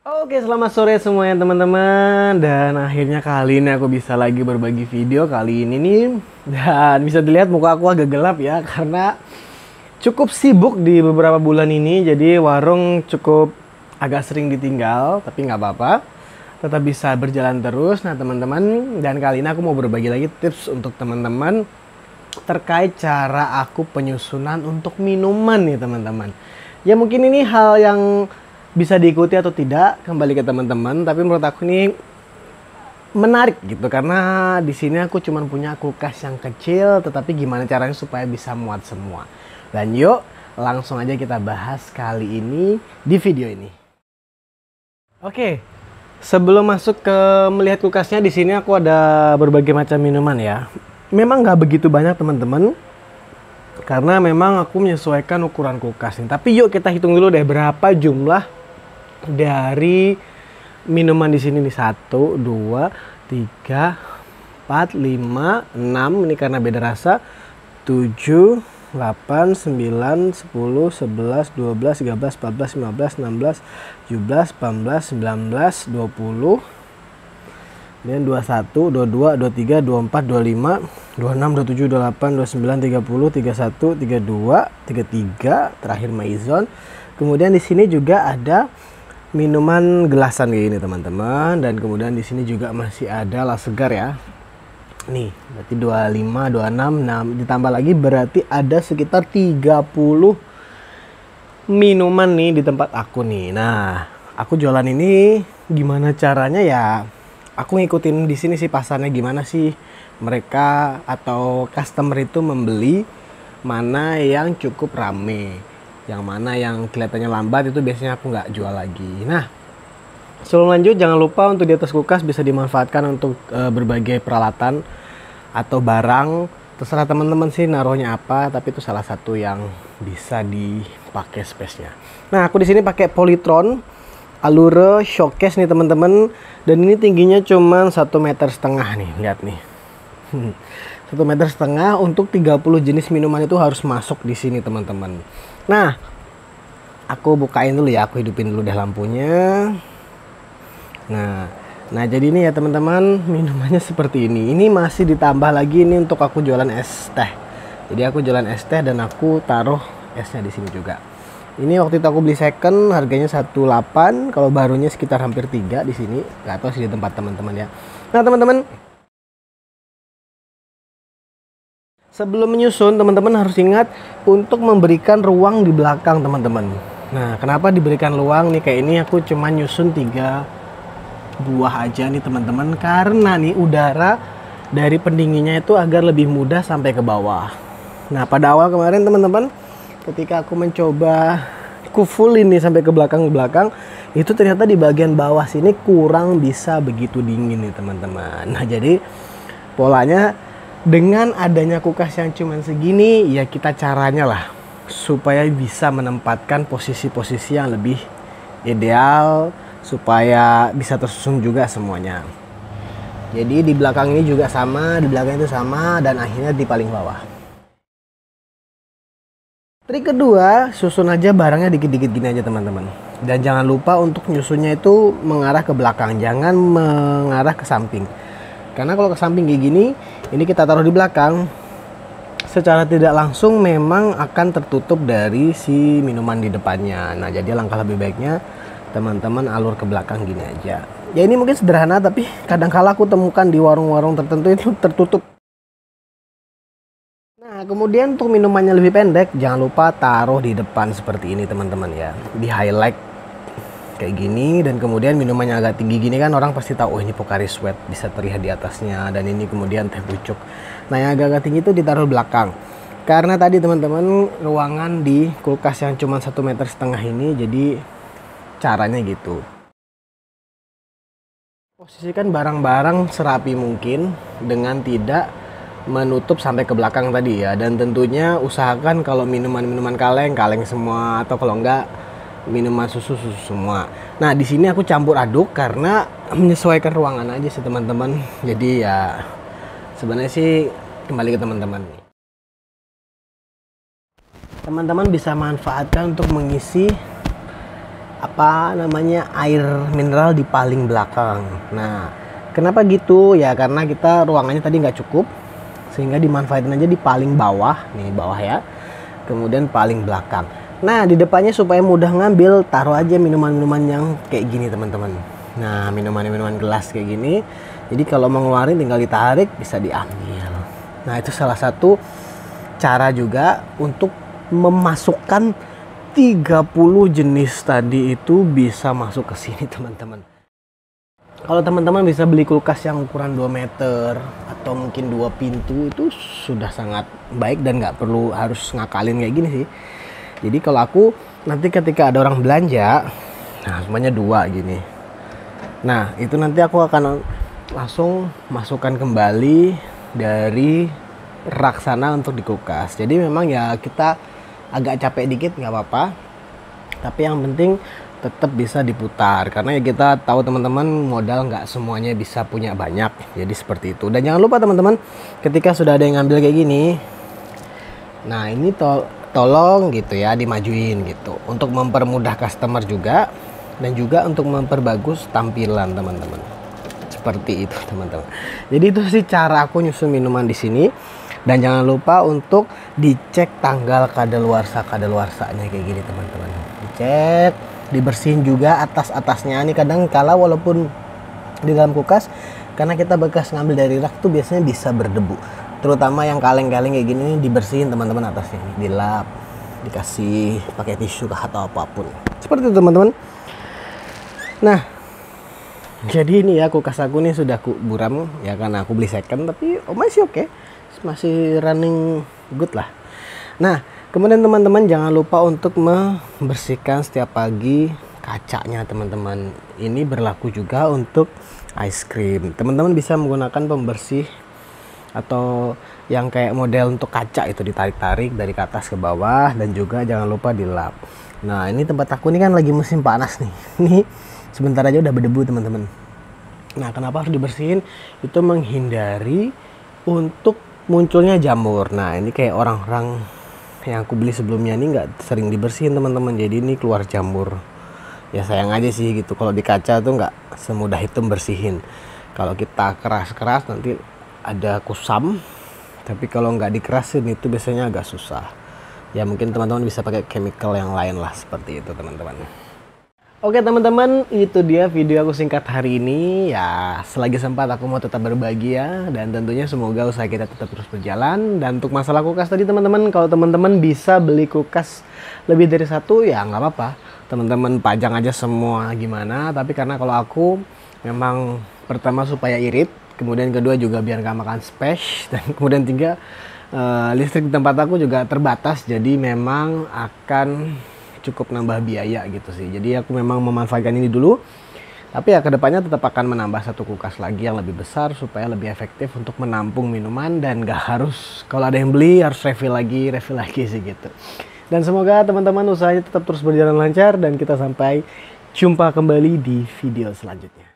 Oke, selamat sore semuanya teman-teman. Dan akhirnya kali ini aku bisa lagi berbagi video kali ini nih. Dan bisa dilihat muka aku agak gelap ya, karena cukup sibuk di beberapa bulan ini. Jadi warung cukup agak sering ditinggal, tapi nggak apa-apa. Tetap bisa berjalan terus. Nah teman-teman, dan kali ini aku mau berbagi lagi tips untuk teman-teman terkait cara aku penyusunan untuk minuman nih teman-teman. Ya mungkin ini hal yang bisa diikuti atau tidak, kembali ke teman-teman, tapi menurut aku ini menarik gitu, karena di sini aku cuma punya kulkas yang kecil, tetapi gimana caranya supaya bisa muat semua. Dan yuk langsung aja kita bahas kali ini di video ini. Oke, sebelum masuk ke melihat kulkasnya, di sini aku ada berbagai macam minuman ya. Memang nggak begitu banyak teman-teman, karena memang aku menyesuaikan ukuran kulkas ini. Tapi yuk kita hitung dulu deh berapa jumlah dari minuman di sini nih. 1, 2, 3, 4, 5, 6. Ini karena beda rasa. 7, 8, 9, 10, 11, 12, 13, 14, 15, 16, 17, 18, 19, 20. Dan 21, 22, 23, 24, 25, 26, 27, 28, 29, 30, 31, 32, 33, terakhir maison. Kemudian di sini juga ada minuman gelasan kayak gini teman-teman, dan kemudian di sini juga masih ada las segar ya. Nih, berarti 25, 26, 6 ditambah lagi berarti ada sekitar 30 minuman nih di tempat aku nih. Nah, aku jualan ini gimana caranya ya? Aku ngikutin di sini sih pasarnya gimana sih mereka atau customer itu membeli, mana yang cukup rame. Yang mana yang kelihatannya lambat itu biasanya aku nggak jual lagi. Nah, sebelum lanjut jangan lupa untuk di atas kulkas bisa dimanfaatkan untuk berbagai peralatan atau barang. Terserah teman-teman sih naruhnya apa, tapi itu salah satu yang bisa dipakai space-nya. Nah, aku di sini pakai Polytron Allure Showcase nih teman-teman, dan ini tingginya cuma 1,5 meter nih, lihat nih. 1,5 meter untuk 30 jenis minuman itu harus masuk di sini teman-teman. Nah, aku bukain dulu ya, aku hidupin dulu deh lampunya. Nah jadi ini ya teman-teman, minumannya seperti ini. Ini masih ditambah lagi ini untuk aku jualan es teh. Jadi aku jualan es teh dan aku taruh esnya di sini juga. Ini waktu itu aku beli second, harganya 1,8, kalau barunya sekitar hampir 3 di sini. Gak tahu sih di tempat teman-teman ya. Nah teman-teman, sebelum menyusun, teman-teman harus ingat untuk memberikan ruang di belakang teman-teman. Nah, kenapa diberikan ruang nih? Kayak ini aku cuma nyusun 3 buah aja nih teman-teman, karena nih udara dari pendinginnya itu agar lebih mudah sampai ke bawah. Nah, pada awal kemarin teman-teman, ketika aku mencoba full ini sampai ke belakang, itu ternyata di bagian bawah sini kurang bisa begitu dingin nih teman-teman. Nah, jadi polanya dengan adanya kulkas yang cuman segini, ya kita caranya lah supaya bisa menempatkan posisi-posisi yang lebih ideal, supaya bisa tersusun juga semuanya. Jadi di belakang ini juga sama, di belakang itu sama, dan akhirnya di paling bawah. Trik kedua, susun aja barangnya dikit-dikit gini aja teman-teman. Dan jangan lupa untuk nyusunnya itu mengarah ke belakang, jangan mengarah ke samping. Karena kalau ke samping kayak gini, ini kita taruh di belakang, secara tidak langsung memang akan tertutup dari si minuman di depannya. Nah, jadi langkah lebih baiknya teman-teman alur ke belakang gini aja. Ya ini mungkin sederhana, tapi kadang-kala aku temukan di warung-warung tertentu itu tertutup. Nah, kemudian untuk minumannya lebih pendek, jangan lupa taruh di depan seperti ini teman-teman ya. Di highlight kayak gini, dan kemudian minumannya agak tinggi gini kan orang pasti tahu, oh ini Pocari Sweat, bisa terlihat di atasnya, dan ini kemudian teh pucuk. Nah, yang agak-agak tinggi itu ditaruh belakang, karena tadi teman-teman ruangan di kulkas yang cuma 1,5 meter ini, jadi caranya gitu. Posisikan barang-barang serapi mungkin dengan tidak menutup sampai ke belakang tadi ya, dan tentunya usahakan kalau minuman-minuman kaleng semua, atau kalau enggak minuman susu semua. Nah, di sini aku campur aduk karena menyesuaikan ruangan aja sih teman-teman. Jadi ya sebenarnya sih kembali ke teman-teman. Teman-teman bisa manfaatkan untuk mengisi apa namanya, air mineral di paling belakang. Nah, kenapa gitu? Ya karena kita ruangannya tadi nggak cukup, sehingga dimanfaatin aja di paling bawah, nih bawah ya. Kemudian paling belakang. Nah, di depannya supaya mudah ngambil, taruh aja minuman-minuman yang kayak gini teman-teman. Nah, minuman-minuman gelas kayak gini. Jadi kalau mau ngeluarin tinggal ditarik, bisa diambil. Nah, itu salah satu cara juga untuk memasukkan 30 jenis tadi itu bisa masuk ke sini teman-teman. Kalau teman-teman bisa beli kulkas yang ukuran 2 meter atau mungkin 2 pintu, itu sudah sangat baik dan nggak perlu harus ngakalin kayak gini sih. Jadi kalau aku nanti ketika ada orang belanja, nah semuanya 2 gini. Nah itu nanti aku akan langsung masukkan kembali dari rak sana untuk di kulkas. Jadi memang ya kita agak capek dikit nggak apa-apa, tapi yang penting tetap bisa diputar, karena ya kita tahu teman-teman modal nggak semuanya bisa punya banyak, jadi seperti itu. Dan jangan lupa teman-teman, ketika sudah ada yang ngambil kayak gini, nah ini tolong gitu ya dimajuin gitu, untuk mempermudah customer juga, dan juga untuk memperbagus tampilan teman-teman. Seperti itu teman-teman. Jadi itu sih cara aku nyusun minuman di sini. Dan jangan lupa untuk dicek tanggal kadaluarsanya kayak gini teman-teman. Dicek, dibersihin juga atas-atasnya. Ini kadang kala walaupun di dalam kulkas, karena kita bekas ngambil dari rak tuh biasanya bisa berdebu. Terutama yang kaleng-kaleng kayak gini dibersihin teman-teman atasnya. Dilap, dikasih pakai tisu atau apapun. Seperti itu teman-teman. Nah, jadi ini ya kulkas aku nih sudah aku buram ya, karena aku beli second, tapi masih oke. Masih running good lah. Nah, kemudian teman-teman jangan lupa untuk membersihkan setiap pagi kacanya teman-teman. Ini berlaku juga untuk ice cream. Teman-teman bisa menggunakan pembersih atau yang kayak model untuk kaca, itu ditarik-tarik dari ke atas ke bawah, dan juga jangan lupa dilap. Nah, ini tempat aku ini kan lagi musim panas nih. Ini sebentar aja udah berdebu teman-teman. Nah, kenapa harus dibersihin? Itu menghindari untuk munculnya jamur. Nah ini kayak orang-orang yang aku beli sebelumnya ini nggak sering dibersihin teman-teman, jadi ini keluar jamur. Ya sayang aja sih gitu, kalau di kaca tuh nggak semudah itu bersihin. Kalau kita keras-keras nanti ada kusam, tapi kalau nggak dikerasin itu biasanya agak susah. Ya mungkin teman-teman bisa pakai chemical yang lain lah, seperti itu teman-teman. Oke teman-teman, itu dia video aku singkat hari ini. Ya selagi sempat aku mau tetap berbagi ya, dan tentunya semoga usaha kita tetap terus berjalan. Dan untuk masalah kulkas tadi teman-teman, kalau teman-teman bisa beli kulkas lebih dari 1 ya nggak apa-apa, teman-teman pajang aja semua gimana. Tapi karena kalau aku memang pertama supaya irit, kemudian kedua juga biar nggak makan space, dan kemudian 3 listrik di tempat aku juga terbatas, jadi memang akan cukup nambah biaya gitu sih. Jadi aku memang memanfaatkan ini dulu, tapi ya kedepannya tetap akan menambah 1 kulkas lagi yang lebih besar supaya lebih efektif untuk menampung minuman, dan gak harus kalau ada yang beli harus refill lagi sih gitu. Dan semoga teman-teman usahanya tetap terus berjalan lancar, dan kita sampai jumpa kembali di video selanjutnya.